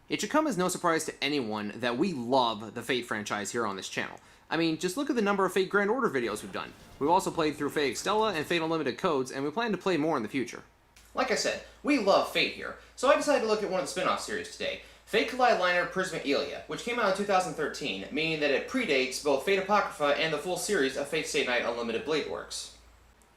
It should come as no surprise to anyone that we love the Fate franchise here on this channel. I mean, just look at the number of Fate Grand Order videos we've done. We've also played through Fate Extella and Fate Unlimited Codes, and we plan to play more in the future. Like I said, we love Fate here, so I decided to look at one of the spin-off series today, Fate Kaleid Liner Prisma Illya, which came out in 2013, meaning that it predates both Fate Apocrypha and the full series of Fate Stay Night Unlimited Blade Works.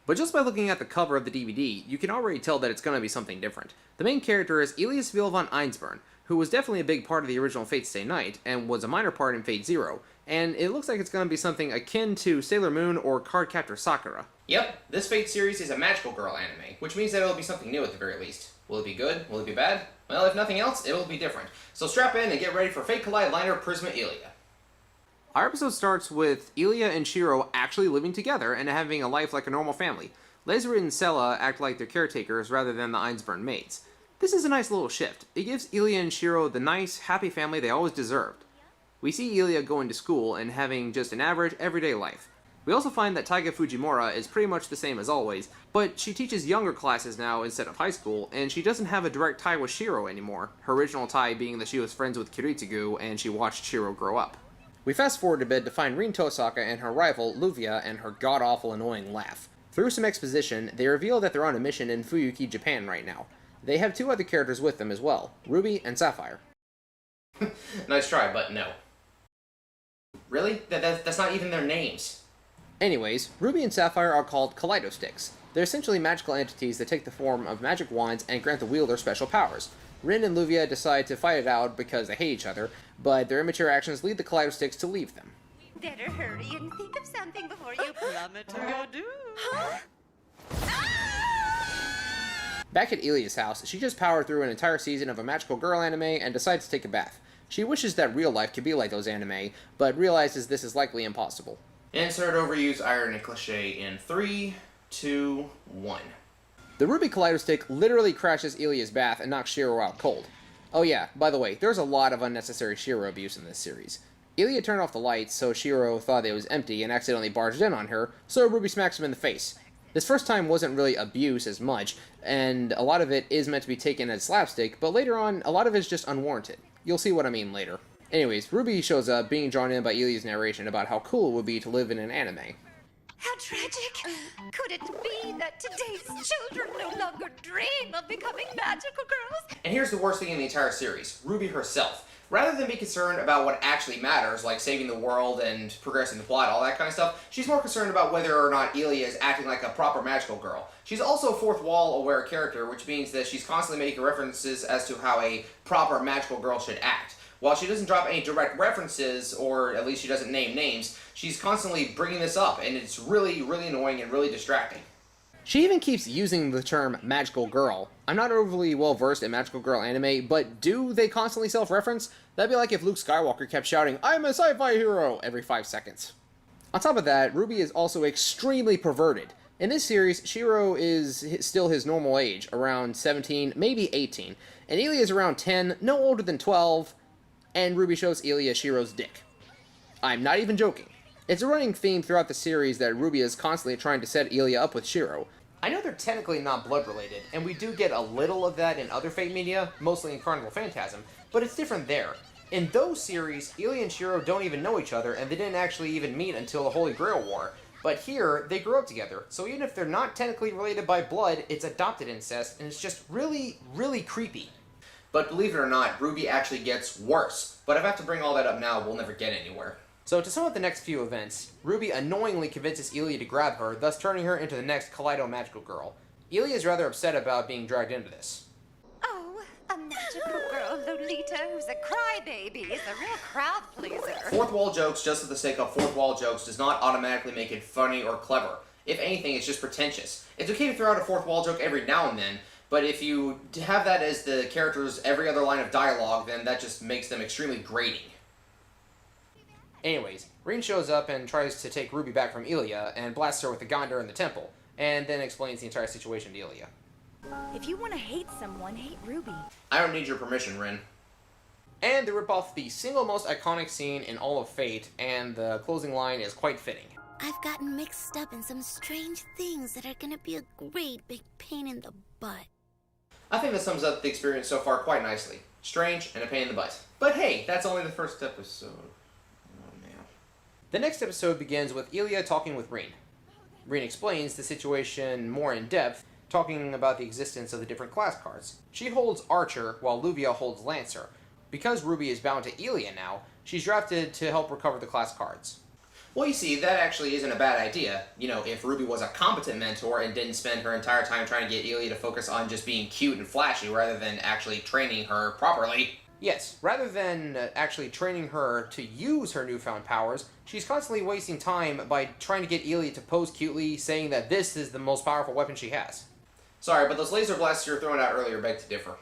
But just by looking at the cover of the DVD, you can already tell that it's going to be something different. The main character is Illya von Einsburn, who was definitely a big part of the original Fate Stay Night, and was a minor part in Fate Zero, and it looks like it's going to be something akin to Sailor Moon or Cardcaptor Sakura. Yep, this Fate series is a magical girl anime, which means that it'll be something new at the very least. Will it be good? Will it be bad? Well, if nothing else, it'll be different. So strap in and get ready for Fate Kaleid Liner Prisma Illya. Our episode starts with Illya and Shiro actually living together and having a life like a normal family. Lazaret and Sella act like their caretakers rather than the Einsburn maids. This is a nice little shift. It gives Illya and Shiro the nice, happy family they always deserved. We see Illya going to school and having just an average, everyday life. We also find that Taiga Fujimura is pretty much the same as always, but she teaches younger classes now instead of high school, and she doesn't have a direct tie with Shiro anymore, her original tie being that she was friends with Kiritsugu and she watched Shiro grow up. We fast forward a bit to find Rin Tosaka and her rival, Luvia, and her god-awful annoying laugh. Through some exposition, they reveal that they're on a mission in Fuyuki, Japan right now. They have two other characters with them as well, Ruby and Sapphire. Nice try, but no. Really? That's not even their names. Anyways, Ruby and Sapphire are called Kaleidosticks. They're essentially magical entities that take the form of magic wands and grant the wielder special powers. Rin and Luvia decide to fight it out because they hate each other, but their immature actions lead the Kaleidosticks to leave them. Better hurry and think of something before you plummet to your doom. Huh? Back at Illya's house, she just powered through an entire season of a magical girl anime and decides to take a bath. She wishes that real life could be like those anime, but realizes this is likely impossible. Insert overused irony cliche in 3, 2, 1. The Ruby Kaleidostick literally crashes Illya's bath and knocks Shiro out cold. Oh yeah, by the way, there's a lot of unnecessary Shiro abuse in this series. Illya turned off the lights, so Shiro thought it was empty and accidentally barged in on her, so Ruby smacks him in the face. This first time wasn't really abuse as much, and a lot of it is meant to be taken as slapstick, but later on, a lot of it is just unwarranted. You'll see what I mean later. Anyways, Ruby shows up, being drawn in by Illya's narration about how cool it would be to live in an anime. How tragic! Could it be that today's children no longer dream of becoming magical girls? And here's the worst thing in the entire series, Ruby herself. Rather than be concerned about what actually matters, like saving the world and progressing the plot, all that kind of stuff, she's more concerned about whether or not Illya is acting like a proper magical girl. She's also a fourth wall aware character, which means that she's constantly making references as to how a proper magical girl should act. While she doesn't drop any direct references, or at least she doesn't name names, she's constantly bringing this up, and it's really, really annoying and really distracting. She even keeps using the term magical girl. I'm not overly well versed in magical girl anime, but do they constantly self-reference? That'd be like if Luke Skywalker kept shouting, "I'm a sci-fi hero!" every 5 seconds. On top of that, Ruby is also extremely perverted. In this series, Shiro is still his normal age, around 17, maybe 18, and Illya is around 10, no older than 12, and Ruby shows Illya Shiro's dick. I'm not even joking. It's a running theme throughout the series that Ruby is constantly trying to set Illya up with Shiro. I know they're technically not blood-related, and we do get a little of that in other Fate media, mostly in Carnival Phantasm, but it's different there. In those series, Illya and Shiro don't even know each other, and they didn't actually even meet until the Holy Grail War. But here, they grew up together, so even if they're not technically related by blood, it's adopted incest, and it's just really, really creepy. But believe it or not, Ruby actually gets worse. But if I have to bring all that up now, we'll never get anywhere. So to sum up the next few events, Ruby annoyingly convinces Illya to grab her, thus turning her into the next Kaleido magical girl. Illya is rather upset about being dragged into this. Oh, a magical girl Lolita who's a crybaby is a real crowd pleaser. Fourth wall jokes just for the sake of fourth wall jokes does not automatically make it funny or clever. If anything, it's just pretentious. It's okay to throw out a fourth wall joke every now and then, but if you have that as the character's every other line of dialogue, then that just makes them extremely grating. Anyways, Rin shows up and tries to take Ruby back from Illya and blasts her with the Gondar in the temple, and then explains the entire situation to Illya. If you want to hate someone, hate Ruby. I don't need your permission, Rin. And they rip off the single most iconic scene in all of Fate, and the closing line is quite fitting. I've gotten mixed up in some strange things that are gonna be a great big pain in the butt. I think that sums up the experience so far quite nicely. Strange and a pain in the butt. But hey, that's only the first episode. Oh man. The next episode begins with Illya talking with Rin. Rin explains the situation more in depth, talking about the existence of the different class cards. She holds Archer, while Luvia holds Lancer. Because Ruby is bound to Illya now, she's drafted to help recover the class cards. Well, you see, that actually isn't a bad idea. You know, if Ruby was a competent mentor and didn't spend her entire time trying to get Illya to focus on just being cute and flashy rather than actually training her properly. Yes, rather than actually training her to use her newfound powers, she's constantly wasting time by trying to get Illya to pose cutely, saying that this is the most powerful weapon she has. Sorry, but those laser blasts you were throwing out earlier beg to differ.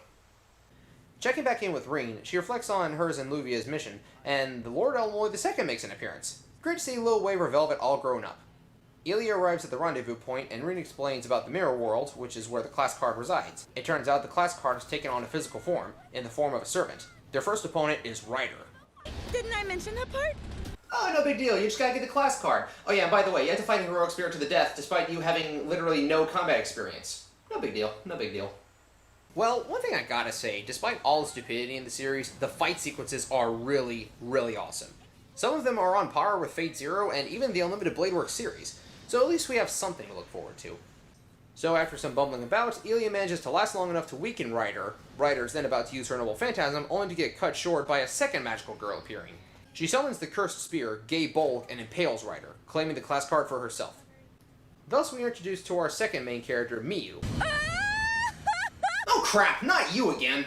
Checking back in with Rin, she reflects on hers and Luvia's mission, and the Lord Elmoy II makes an appearance. Great to see Lil Waver Velvet all grown up. Illya arrives at the rendezvous point, and Rin explains about the Mirror World, which is where the class card resides. It turns out the class card has taken on a physical form, in the form of a servant. Their first opponent is Ryder. Didn't I mention that part? Oh, no big deal. You just gotta get the class card. Oh yeah, and by the way, you have to fight a heroic spirit to the death despite you having literally no combat experience. No big deal. No big deal. Well, one thing I gotta say, despite all the stupidity in the series, the fight sequences are really, really awesome. Some of them are on par with Fate Zero and even the Unlimited BladeWorks series, so at least we have something to look forward to. So after some bumbling about, Illya manages to last long enough to weaken Ryder. Ryder is then about to use her Noble Phantasm, only to get cut short by a second magical girl appearing. She summons the Cursed Spear, Gay Bulk, and impales Ryder, claiming the class card for herself. Thus we are introduced to our second main character, Miyu. Oh crap, not you again!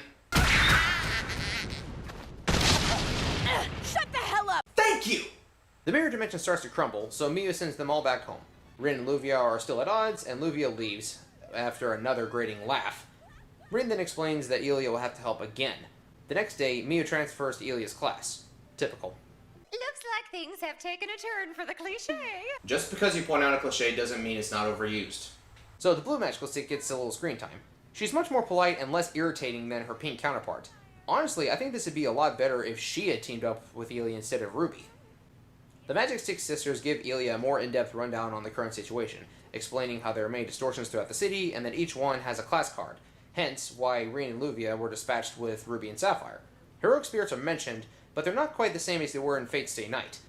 Shut the hell up! Thank you! The mirror dimension starts to crumble, so Miyu sends them all back home. Rin and Luvia are still at odds, and Luvia leaves, after another grating laugh. Rin then explains that Illya will have to help again. The next day, Miyu transfers to Ilya's class. Typical. Looks like things have taken a turn for the cliché. Just because you point out a cliche doesn't mean it's not overused. So the blue magical stick gets a little screen time. She's much more polite and less irritating than her pink counterpart. Honestly, I think this would be a lot better if she had teamed up with Illya instead of Ruby. The Magic Stick sisters give Illya a more in-depth rundown on the current situation, explaining how there are many distortions throughout the city and that each one has a class card, hence why Rin and Luvia were dispatched with Ruby and Sapphire. Heroic spirits are mentioned, but they're not quite the same as they were in Fate's Stay Night.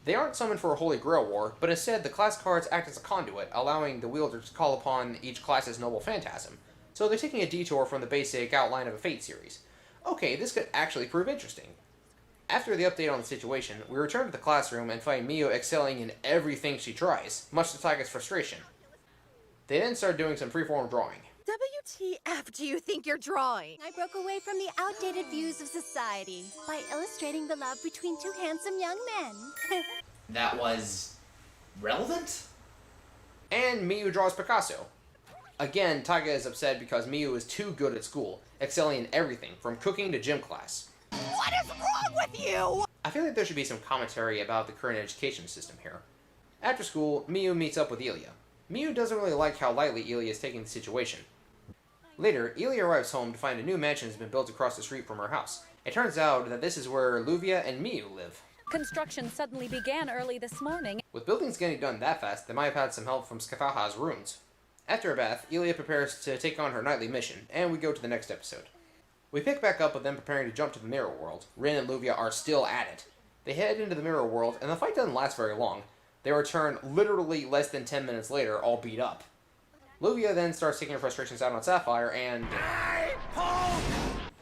They aren't summoned for a Holy Grail War, but instead the class cards act as a conduit, allowing the wielder to call upon each class's Noble Phantasm, so they're taking a detour from the basic outline of a Fate series. Okay, this could actually prove interesting. After the update on the situation, we return to the classroom and find Miyu excelling in everything she tries, much to Taiga's frustration. They then start doing some freeform drawing. WTF do you think you're drawing? I broke away from the outdated views of society by illustrating the love between two handsome young men. That was... relevant? And Miyu draws Picasso. Again, Taiga is upset because Miyu is too good at school, excelling in everything, from cooking to gym class. What is wrong with you? I feel like there should be some commentary about the current education system here. After school, Miyu meets up with Illya. Miyu doesn't really like how lightly Illya is taking the situation. Later, Illya arrives home to find a new mansion has been built across the street from her house. It turns out that this is where Luvia and Miyu live. Construction suddenly began early this morning. With buildings getting done that fast, they might have had some help from Skathaha's runes. After a bath, Illya prepares to take on her nightly mission, and we go to the next episode. We pick back up with them preparing to jump to the Mirror World. Rin and Luvia are still at it. They head into the Mirror World, and the fight doesn't last very long. They return literally less than 10 minutes later, all beat up. Luvia then starts taking her frustrations out on Sapphire, and...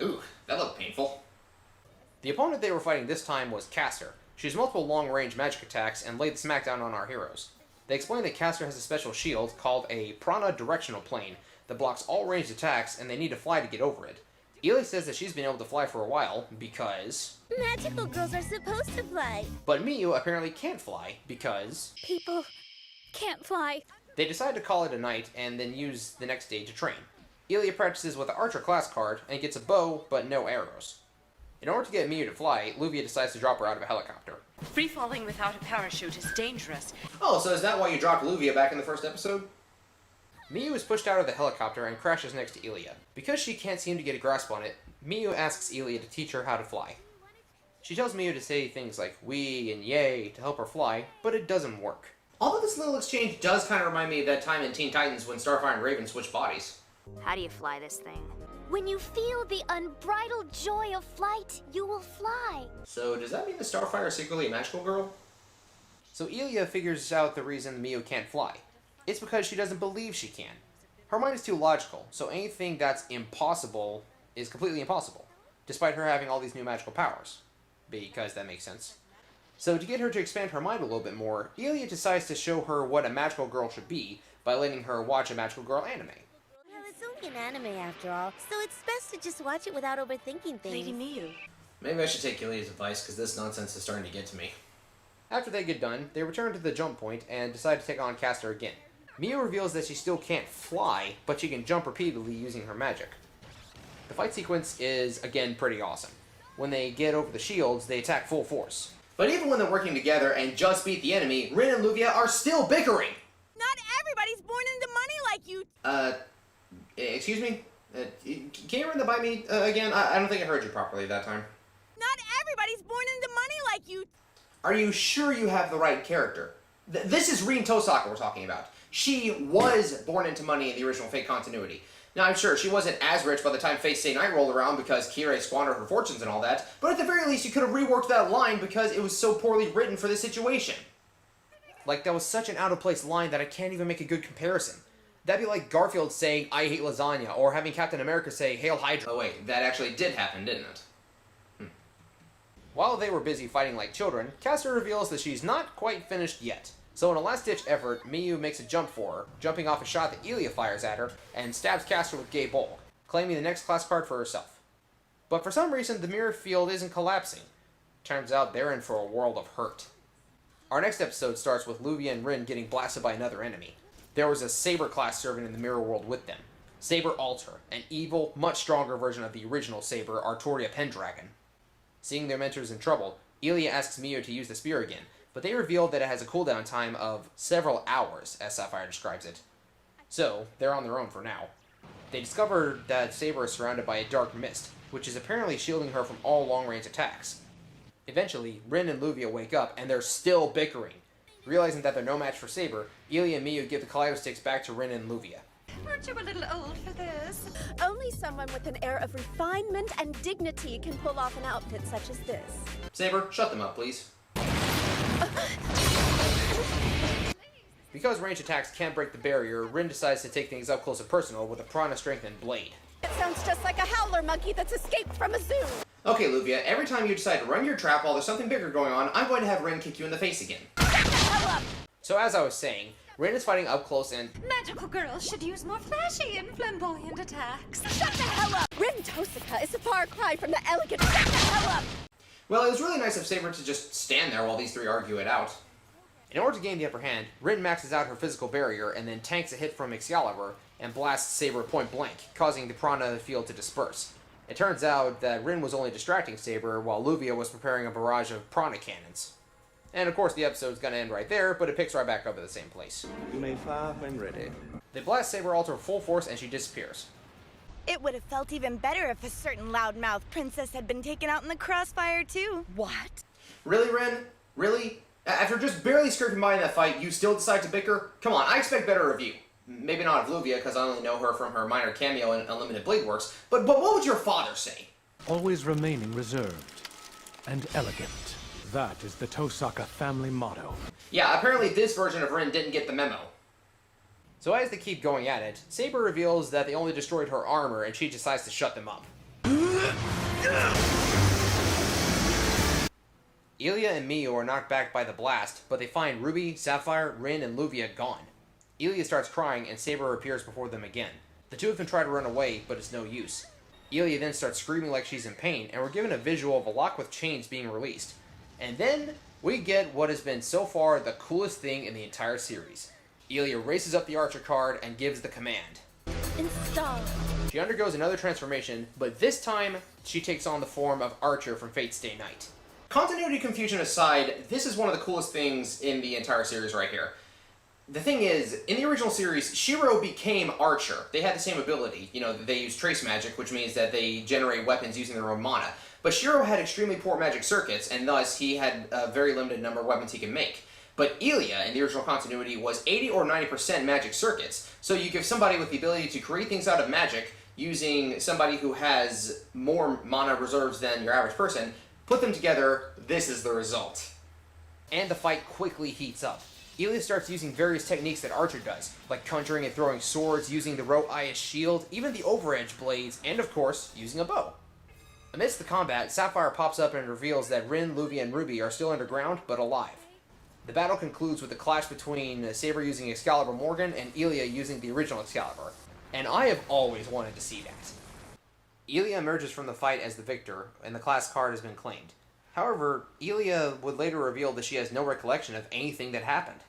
Ooh, that looked painful. The opponent they were fighting this time was Caster. She has multiple long-range magic attacks and laid the smackdown on our heroes. They explain that Caster has a special shield called a Prana Directional Plane that blocks all ranged attacks, and they need to fly to get over it. Illya says that she's been able to fly for a while, because... Magical girls are supposed to fly. But Miyu apparently can't fly, because... People can't fly. They decide to call it a night, and then use the next day to train. Illya practices with the Archer class card, and gets a bow, but no arrows. In order to get Miyu to fly, Luvia decides to drop her out of a helicopter. Free falling without a parachute is dangerous. Oh, so is that why you dropped Luvia back in the first episode? Miyu is pushed out of the helicopter and crashes next to Illya. Because she can't seem to get a grasp on it, Miyu asks Illya to teach her how to fly. She tells Miyu to say things like "wee" and "yay" to help her fly, but it doesn't work. Although this little exchange does kind of remind me of that time in Teen Titans when Starfire and Raven switched bodies. How do you fly this thing? When you feel the unbridled joy of flight, you will fly. So does that mean the Starfighter is secretly a magical girl? So Illya figures out the reason Miyu can't fly. It's because she doesn't believe she can. Her mind is too logical, so anything that's impossible is completely impossible, despite her having all these new magical powers. Because that makes sense. So to get her to expand her mind a little bit more, Illya decides to show her what a magical girl should be by letting her watch a magical girl anime. Well, it's only an anime after all, so it's best to just watch it without overthinking things. Lady Miyu. Maybe I should take Ilya's advice, because this nonsense is starting to get to me. After they get done, they return to the jump point and decide to take on Castor again. Miyu reveals that she still can't fly, but she can jump repeatedly using her magic. The fight sequence is, again, pretty awesome. When they get over the shields, they attack full force. But even when they're working together and just beat the enemy, Rin and Luvia are still bickering! Not everybody's born into money like you. Excuse me? Can you run the by me again? I don't think I heard you properly that time. Not everybody's born into money like you. Are you sure you have the right character? This is Rin Tosaka we're talking about. She was born into money in the original Fate continuity. Now, I'm sure she wasn't as rich by the time Fate Stay Night rolled around because Kirei squandered her fortunes and all that, but at the very least you could have reworked that line because it was so poorly written for this situation. Like, that was such an out-of-place line that I can't even make a good comparison. That'd be like Garfield saying, "I hate lasagna," or having Captain America say, "Hail Hydra." Oh wait, that actually did happen, didn't it? While they were busy fighting like children, Castor reveals that she's not quite finished yet. So in a last-ditch effort, Miyu makes a jump for her, jumping off a shot that Illya fires at her, and stabs Castor with Gay Bulk, claiming the next class card for herself. But for some reason, the mirror field isn't collapsing. Turns out they're in for a world of hurt. Our next episode starts with Luvia and Rin getting blasted by another enemy. There was a Saber class servant in the mirror world with them. Saber Alter, an evil, much stronger version of the original Saber, Artoria Pendragon. Seeing their mentors in trouble, Illya asks Miyu to use the spear again, but they reveal that it has a cooldown time of several hours, as Sapphire describes it. So, they're on their own for now. They discover that Saber is surrounded by a dark mist, which is apparently shielding her from all long-range attacks. Eventually, Rin and Luvia wake up, and they're still bickering. Realizing that they're no match for Saber, Illya and Miyu give the Kaleido Sticks back to Rin and Luvia. Aren't you a little old for this? Only someone with an air of refinement and dignity can pull off an outfit such as this. Saber, shut them up, please. Because range attacks can't break the barrier, Rin decides to take things up close and personal with a Piranha Strengthened Blade. It sounds just like a howler monkey that's escaped from a zoo. Okay, Luvia, every time you decide to run your trap while there's something bigger going on, I'm going to have Rin kick you in the face again. So as I was saying, Rin is fighting up close and... Magical girls should use more flashy and flamboyant attacks. Shut the hell up! Rin Tosaka is a far cry from the elegant. Shut the hell up! Well, it was really nice of Saber to just stand there while these three argue it out. In order to gain the upper hand, Rin maxes out her physical barrier and then tanks a hit from Excalibur and blasts Saber point blank, causing the Piranha field to disperse. It turns out that Rin was only distracting Saber while Luvia was preparing a barrage of Piranha cannons. And of course the episode's gonna end right there, but it picks right back up at the same place. You may fire when ready. They blast Saber Alter full force and she disappears. It would have felt even better if a certain loudmouth princess had been taken out in the crossfire too. What? Really, Rin? Really? After just barely scraping by in that fight, you still decide to bicker? Come on, I expect better of you. Maybe not of Luvia, because I only know her from her minor cameo in Unlimited Blade Works, but what would your father say? Always remaining reserved and elegant. That is the Tosaka family motto. Yeah, apparently this version of Rin didn't get the memo. So as they keep going at it, Saber reveals that they only destroyed her armor and she decides to shut them up. Illya and Miyu are knocked back by the blast, but they find Ruby, Sapphire, Rin, and Luvia gone. Illya starts crying and Saber appears before them again. The two of them try to run away, but it's no use. Illya then starts screaming like she's in pain, and we're given a visual of a lock with chains being released. And then, we get what has been so far the coolest thing in the entire series. Illya races up the Archer card and gives the command. Install. She undergoes another transformation, but this time, she takes on the form of Archer from Fate Stay Night. Continuity confusion aside, this is one of the coolest things in the entire series right here. The thing is, in the original series, Shiro became Archer. They had the same ability. You know, they use trace magic, which means that they generate weapons using their own mana. But Shiro had extremely poor magic circuits, and thus he had a very limited number of weapons he could make. But Illya, in the original continuity, was 80 or 90% magic circuits, so you give somebody with the ability to create things out of magic using somebody who has more mana reserves than your average person. Put them together, this is the result. And the fight quickly heats up. Illya starts using various techniques that Archer does, like conjuring and throwing swords, using the Rote Eye as shield, even the overedge blades, and of course, using a bow. Amidst the combat, Sapphire pops up and reveals that Rin, Luvia, and Ruby are still underground, but alive. The battle concludes with a clash between Saber using Excalibur Morgan and Illya using the original Excalibur, and I have always wanted to see that. Illya emerges from the fight as the victor, and the class card has been claimed. However, Illya would later reveal that she has no recollection of anything that happened.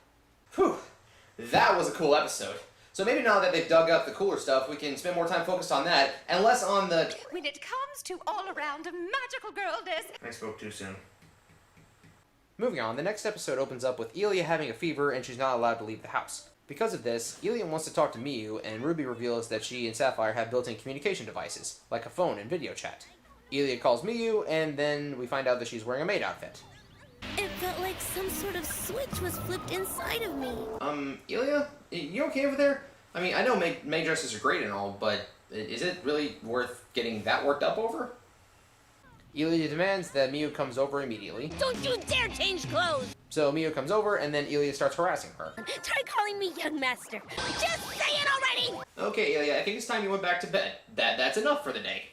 Whew, that was a cool episode. So maybe now that they've dug up the cooler stuff, we can spend more time focused on that, and less on the... When it comes to all-around magical girlness, I spoke too soon. Moving on, the next episode opens up with Illya having a fever and she's not allowed to leave the house. Because of this, Illya wants to talk to Miyu, and Ruby reveals that she and Sapphire have built-in communication devices, like a phone and video chat. Illya calls Miyu, and then we find out that she's wearing a maid outfit. It felt like some sort of switch was flipped inside of me. Illya? You okay over there? I mean, I know maid dresses are great and all, but is it really worth getting that worked up over? Illya demands that Miyu comes over immediately. Don't you dare change clothes! So Miyu comes over, and then Illya starts harassing her. Try calling me young master. Just say it already! Okay, Illya, I think it's time you went back to bed. That's enough for the day.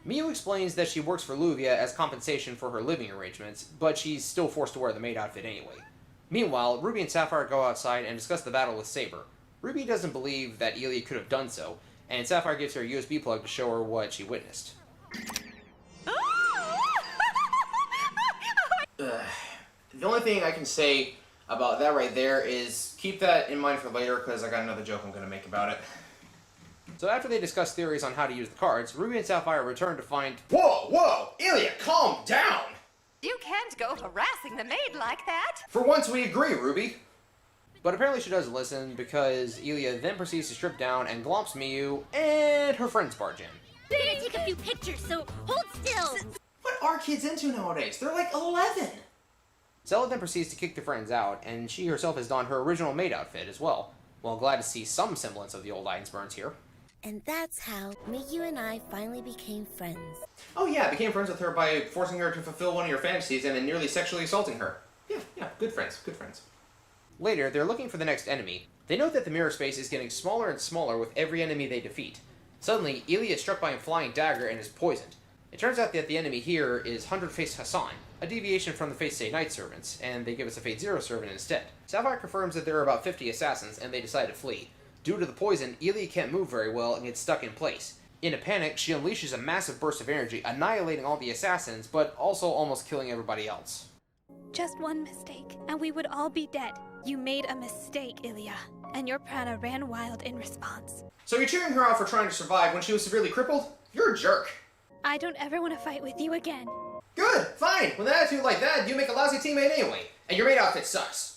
Miyu explains that she works for Luvia as compensation for her living arrangements, but she's still forced to wear the maid outfit anyway. Meanwhile, Ruby and Sapphire go outside and discuss the battle with Saber. Ruby doesn't believe that Illya could have done so, and Sapphire gives her a USB plug to show her what she witnessed. The only thing I can say about that right there is keep that in mind for later, because I got another joke I'm going to make about it. So after they discuss theories on how to use the cards, Ruby and Sapphire return to find... Whoa! Illya, calm down! you can't go harassing the maid like that. For once we agree, Ruby. But apparently she doesn't listen, because Illya then proceeds to strip down and glomps Miyu, and her friends barge in. We're gonna take a few pictures, so hold still! What are kids into nowadays? They're like 11. Zella then proceeds to kick the friends out, and she herself has donned her original maid outfit as well. Well, glad to see some semblance of the old Ironsburns here. And that's how Miyu and I finally became friends. Oh yeah, I became friends with her by forcing her to fulfill one of your fantasies and then nearly sexually assaulting her. Yeah, good friends. Later, they're looking for the next enemy. They note that the mirror space is getting smaller and smaller with every enemy they defeat. Suddenly, Illya is struck by a flying dagger and is poisoned. It turns out that the enemy here is 100-Faced Hassan, a deviation from the Fate Stay Night servants, and they give us a Fate Zero servant instead. Sapphire confirms that there are about 50 assassins, and they decide to flee. Due to the poison, Illya can't move very well and gets stuck in place. In a panic, she unleashes a massive burst of energy, annihilating all the assassins, but also almost killing everybody else. Just one mistake, and we would all be dead. You made a mistake, Illya, and your prana ran wild in response. So you're cheering her on for trying to survive when she was severely crippled? You're a jerk. I don't ever want to fight with you again. Good, fine. With an attitude like that, you make a lousy teammate anyway. And your maid outfit sucks.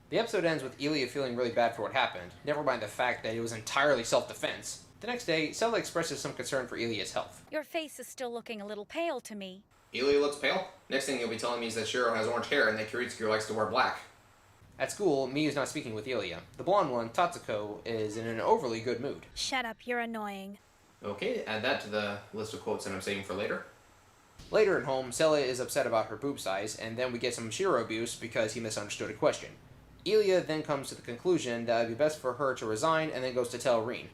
The episode ends with Illya feeling really bad for what happened, never mind the fact that it was entirely self-defense. The next day, Sela expresses some concern for Ilya's health. Your face is still looking a little pale to me. Illya looks pale? Next thing you'll be telling me is that Shiro has orange hair and that Kiritsugu likes to wear black. At school, Miyu's not speaking with Illya. The blonde one, Tatsuko, is in an overly good mood. Shut up, you're annoying. Okay, add that to the list of quotes that I'm saving for later. Later at home, Sela is upset about her boob size, and then we get some Shiro abuse because he misunderstood a question. Illya then comes to the conclusion that it would be best for her to resign and then goes to tell Rin.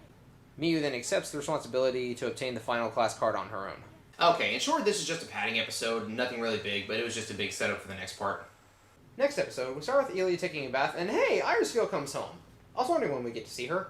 Miyu then accepts the responsibility to obtain the final class card on her own. Okay, in short, this is just a padding episode, nothing really big, but it was just a big setup for the next part. Next episode, we start with Illya taking a bath, and hey, Irisfield comes home. I was wondering when we get to see her.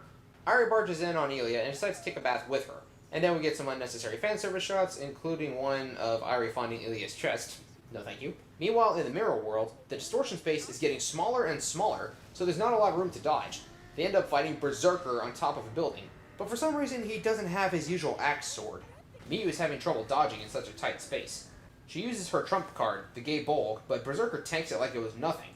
Irie barges in on Illya and decides to take a bath with her. And then we get some unnecessary fan service shots, including one of Irie finding Ilya's chest. No thank you. Meanwhile, in the mirror world, the distortion space is getting smaller and smaller, so there's not a lot of room to dodge. They end up fighting Berserker on top of a building, but for some reason he doesn't have his usual axe sword. Miyu is having trouble dodging in such a tight space. She uses her trump card, the Gay Bulk, but Berserker tanks it like it was nothing.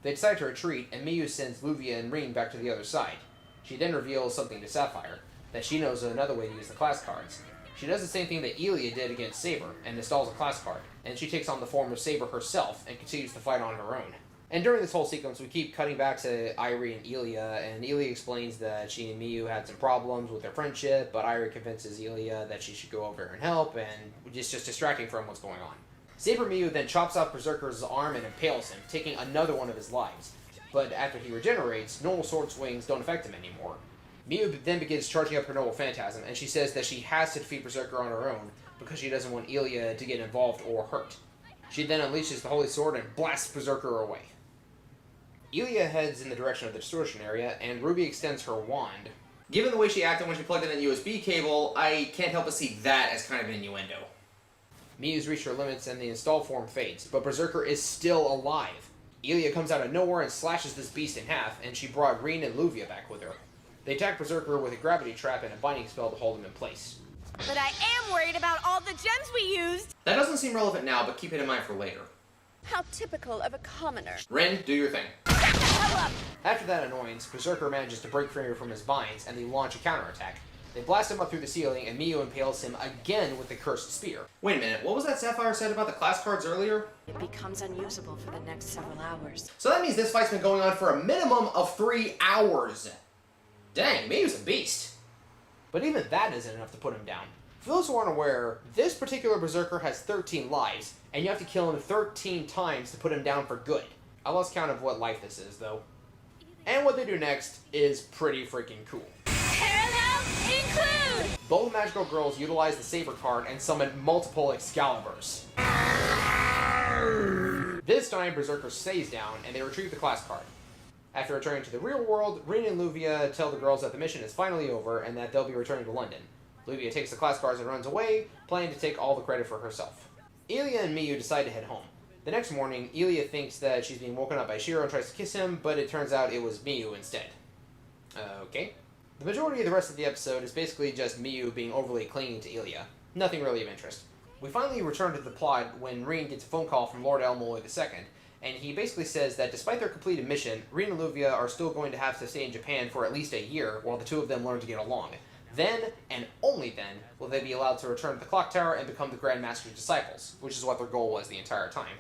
They decide to retreat, and Miyu sends Luvia and Rin back to the other side. She then reveals something to Sapphire, that she knows another way to use the class cards. She does the same thing that Illya did against Saber, and installs a class card, and she takes on the form of Saber herself, and continues to fight on her own. And during this whole sequence, we keep cutting back to Irie and Illya, and Illya explains that she and Miyu had some problems with their friendship, but Irie convinces Illya that she should go over and help, and it's just distracting from what's going on. Saber Miyu then chops off Berserker's arm and impales him, taking another one of his lives. But after he regenerates, normal sword swings don't affect him anymore. Miyu then begins charging up her noble phantasm, and she says that she has to defeat Berserker on her own because she doesn't want Illya to get involved or hurt. She then unleashes the Holy Sword and blasts Berserker away. Illya heads in the direction of the distortion area, and Ruby extends her wand. Given the way she acted when she plugged in that USB cable, I can't help but see that as kind of an innuendo. Miyu's reached her limits and the installed form fades, but Berserker is still alive. Illya comes out of nowhere and slashes this beast in half, and she brought Rin and Luvia back with her. They attack Berserker with a gravity trap and a binding spell to hold him in place. But I am worried about all the gems we used! That doesn't seem relevant now, but keep it in mind for later. How typical of a commoner. Rin, do your thing. After that annoyance, Berserker manages to break free from his binds, and they launch a counterattack. They blast him up through the ceiling, and Miyu impales him again with the cursed spear. Wait a minute, what was that Sapphire said about the class cards earlier? It becomes unusable for the next several hours. So that means this fight's been going on for a minimum of 3 hours. Dang, Miyu's a beast. But even that isn't enough to put him down. For those who aren't aware, this particular Berserker has 13 lives, and you have to kill him 13 times to put him down for good. I lost count of what life this is, though. And what they do next is pretty freaking cool. Parallels include! Both magical girls utilize the Saber card and summon multiple Excaliburs. This time, Berserker stays down, and they retrieve the class card. After returning to the real world, Rin and Luvia tell the girls that the mission is finally over and that they'll be returning to London. Luvia takes the class cards and runs away, planning to take all the credit for herself. Illya and Miyu decide to head home. The next morning, Illya thinks that she's being woken up by Shiro and tries to kiss him, but it turns out it was Miyu instead. Okay. The majority of the rest of the episode is basically just Miyu being overly clingy to Illya. Nothing really of interest. We finally return to the plot when Rin gets a phone call from Lord Elmoy II, and he basically says that despite their completed mission, Rin and Luvia are still going to have to stay in Japan for at least a year while the two of them learn to get along. Then, and only then, will they be allowed to return to the Clock Tower and become the Grand Master's disciples, which is what their goal was the entire time.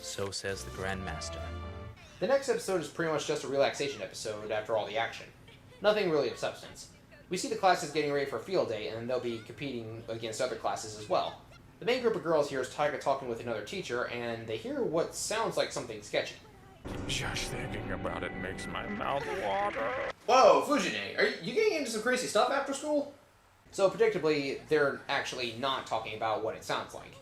So says the Grand Master. The next episode is pretty much just a relaxation episode after all the action. Nothing really of substance. We see the classes getting ready for field day, and they'll be competing against other classes as well. The main group of girls hears Taiga talking with another teacher, and they hear what sounds like something sketchy. Just thinking about it makes my mouth water. Whoa, Fujine, are you getting into some crazy stuff after school? So, predictably, they're actually not talking about what it sounds like.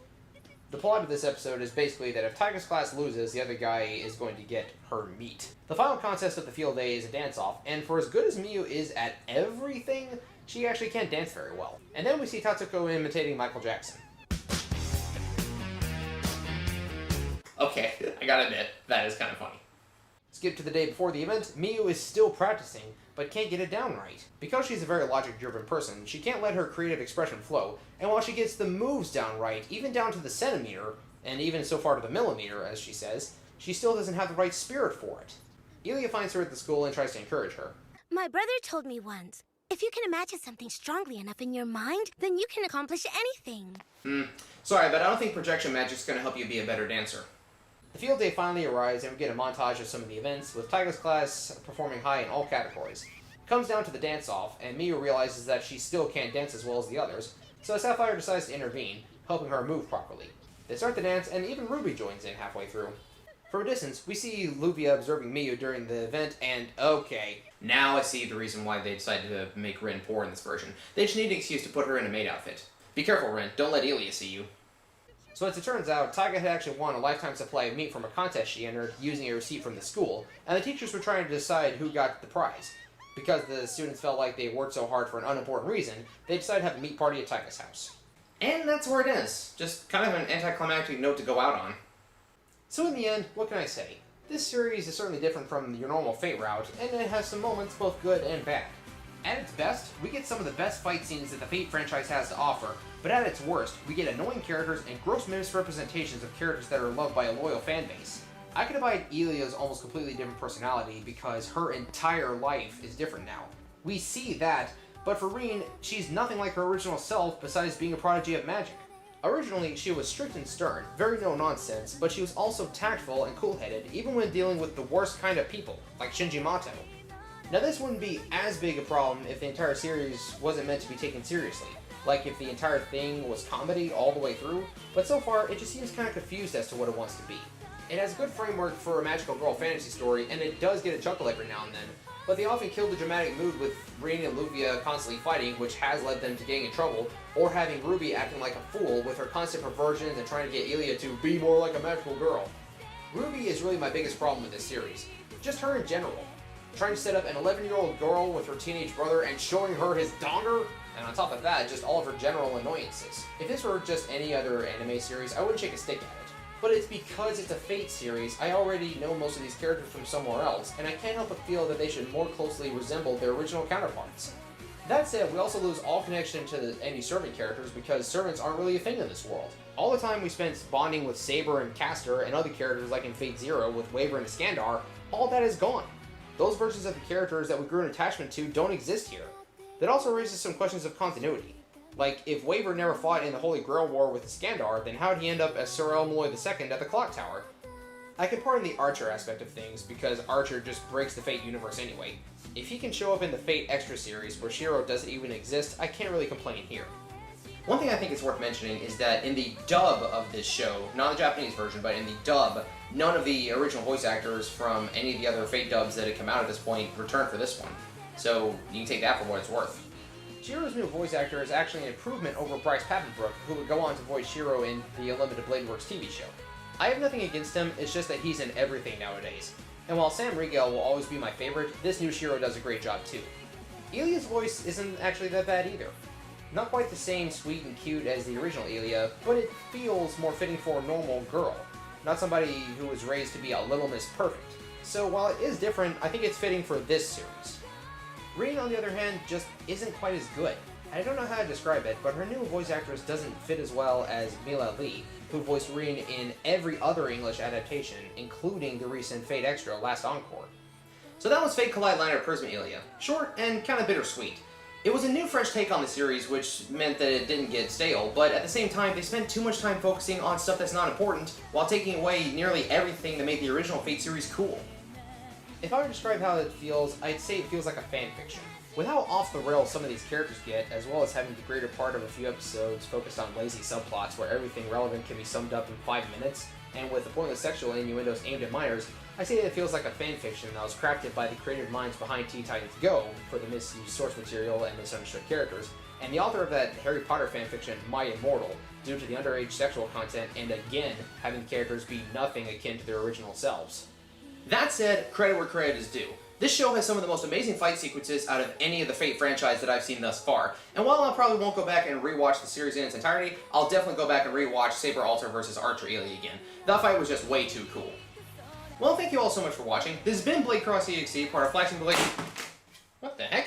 The plot of this episode is basically that if Taiga's class loses, the other guy is going to get her meat. The final contest of the field day is a dance-off, and for as good as Miyu is at everything, she actually can't dance very well. And then we see Tatsuko imitating Michael Jackson. Okay, I gotta admit, that is kind of funny. Skip to the day before the event, Miyu is still practicing, but can't get it down right. Because she's a very logic-driven person, she can't let her creative expression flow, and while she gets the moves down right, even down to the centimeter, and even so far to the millimeter, as she says, she still doesn't have the right spirit for it. Illya finds her at the school and tries to encourage her. My brother told me once, if you can imagine something strongly enough in your mind, then you can accomplish anything. Sorry, but I don't think projection magic's gonna help you be a better dancer. The field day finally arrives, and we get a montage of some of the events, with Taiga's class performing high in all categories. It comes down to the dance-off, and Miyu realizes that she still can't dance as well as the others, so Sapphire decides to intervene, helping her move properly. They start the dance, and even Ruby joins in halfway through. From a distance, we see Luvia observing Miyu during the event, and okay. Now I see the reason why they decided to make Rin poor in this version. They just need an excuse to put her in a maid outfit. Be careful, Rin. Don't let Illya see you. So as it turns out, Taiga had actually won a lifetime supply of meat from a contest she entered using a receipt from the school, and the teachers were trying to decide who got the prize. Because the students felt like they worked so hard for an unimportant reason, they decided to have a meat party at Taiga's house. And that's where it is. Just kind of an anticlimactic note to go out on. So in the end, what can I say? This series is certainly different from your normal Fate route, and it has some moments both good and bad. At its best, we get some of the best fight scenes that the Fate franchise has to offer, but at its worst, we get annoying characters and gross misrepresentations of characters that are loved by a loyal fan base. I can abide Ilya's almost completely different personality because her entire life is different now. We see that, but for Rin, she's nothing like her original self besides being a prodigy of magic. Originally, she was strict and stern, very no-nonsense, but she was also tactful and cool-headed, even when dealing with the worst kind of people, like Shinji Mato. Now this wouldn't be as big a problem if the entire series wasn't meant to be taken seriously, like if the entire thing was comedy all the way through, but so far it just seems kind of confused as to what it wants to be. It has a good framework for a magical girl fantasy story, and it does get a chuckle every now and then, but they often kill the dramatic mood with Rin and Luvia constantly fighting, which has led them to getting in trouble, or having Ruby acting like a fool with her constant perversions and trying to get Illya to be more like a magical girl. Ruby is really my biggest problem with this series. Just her in general. Trying to set up an 11-year-old girl with her teenage brother and showing her his donger, and on top of that, just all of her general annoyances. If this were just any other anime series, I wouldn't shake a stick at it. But it's because it's a Fate series, I already know most of these characters from somewhere else, and I can't help but feel that they should more closely resemble their original counterparts. That said, we also lose all connection to any servant characters because servants aren't really a thing in this world. All the time we spent bonding with Saber and Castor and other characters like in Fate Zero with Waver and Iskandar, all that is gone. Those versions of the characters that we grew an attachment to don't exist here. That also raises some questions of continuity. Like, if Waver never fought in the Holy Grail War with Iskandar, then how did he end up as Sir Elmaloy II at the Clock Tower? I can pardon the Archer aspect of things, because Archer just breaks the Fate universe anyway. If he can show up in the Fate Extra series, where Shiro doesn't even exist, I can't really complain here. One thing I think is worth mentioning is that in the dub of this show, not the Japanese version, but in the dub, none of the original voice actors from any of the other Fate dubs that had come out at this point returned for this one. So, you can take that for what it's worth. Shiro's new voice actor is actually an improvement over Bryce Papenbrook, who would go on to voice Shiro in the Unlimited Blade Works TV show. I have nothing against him, it's just that he's in everything nowadays. And while Sam Riegel will always be my favorite, this new Shiro does a great job too. Illya's voice isn't actually that bad either. Not quite the same sweet and cute as the original Illya, but it feels more fitting for a normal girl, not somebody who was raised to be a Little Miss Perfect. So while it is different, I think it's fitting for this series. Rin, on the other hand, just isn't quite as good. I don't know how to describe it, but her new voice actress doesn't fit as well as Mila Lee, who voiced Rin in every other English adaptation, including the recent Fate Extra Last Encore. So that was Fate Kaleid Liner Prisma Illya. Short and kind of bittersweet. It was a new French take on the series, which meant that it didn't get stale, but at the same time, they spent too much time focusing on stuff that's not important, while taking away nearly everything that made the original Fate series cool. If I were to describe how it feels, I'd say it feels like a fanfiction. With how off the rails some of these characters get, as well as having the greater part of a few episodes focused on lazy subplots where everything relevant can be summed up in 5 minutes, and with the pointless sexual innuendos aimed at minors, I say that it feels like a fanfiction that was crafted by the creative minds behind Teen Titans Go for the misused source material and misunderstood characters, and the author of that Harry Potter fanfiction, My Immortal, due to the underage sexual content and again, having the characters be nothing akin to their original selves. That said, credit where credit is due. This show has some of the most amazing fight sequences out of any of the Fate franchise that I've seen thus far, and while I probably won't go back and rewatch the series in its entirety, I'll definitely go back and rewatch Saber Alter vs. Archer Illya again. That fight was just way too cool. Well, thank you all so much for watching. This has been BladeCrossEXE, part of Flashing Blade... What the heck?